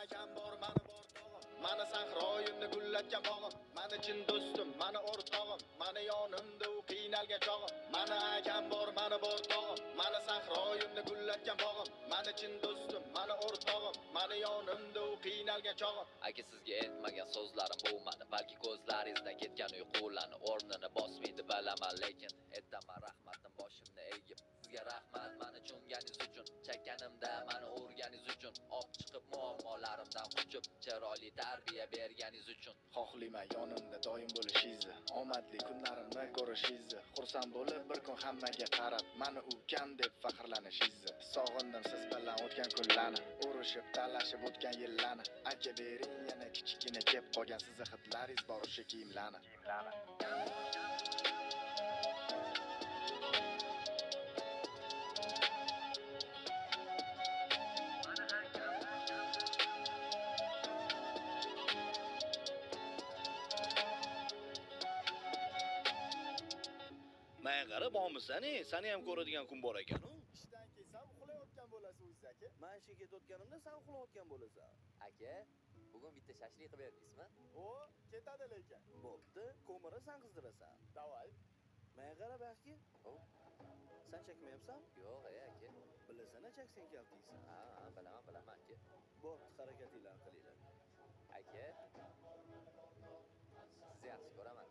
akam bor, mani o'rtog'im, mani sahroyimni gullatgan bog'im, mani chin do'stim, mani o'rtog'im, mani yonimda u qiynalgan chog'im. Mani akam bor, mani o'rtog'im, mani sahroyimni gullatgan bog'im, mani chin do'stim, mani o'rtog'im, mani yonimda u qiynalgan chog'im. Aka sizga aytmagan so'zlarim bo'lmadi, balki ko'zlaringizdan ketgan uyqularni o'rnini bosmaydi bilaman, lekin aytaman rahmatim boshimni egib. Sizga rahmat mani cho'nganingiz uchun, chakkanimda mani urganingiz uchun, olib chiqib muammolarimdan quchib, chiroyli tarbiya berganingiz uchun. Xohlayman yonimda doim bo'lishingizni, omadli kunlarimni ko'rishingizni, xursand bo'lib bir kun hammaga qarab mani ukam deb faxrlanishingizni. Sog'indim siz bilan o'tgan kunlarni, urushib talashib o'tgan yillarni. Aka bering yana kichkina kep qolgan sizni hidlaringiz bor o'sha kiyimlarni. Men qarab olmisan, seni ham ko'radigan kun bor ekan-ku. Ishdan kelsam uxlayotgan bo'lasiz o'zingiz aka. Men ishga ketayotganimda sen uxlayotgan bo'lasan. Aka, bugun bitta shashlik qilib berdingizmi? O, ketadi lekin. Bo'pti, ko'miri sen qizdirasan. Davay. Men qarab axki, Hop. sen chakmayapsan? Yo'q, aka. Bilasana chaksan kaltiysan. Ha, bilaman aka. Bo'pti, harakatinglarni qilinglar. Aka, sizni yaxshi ko'raman.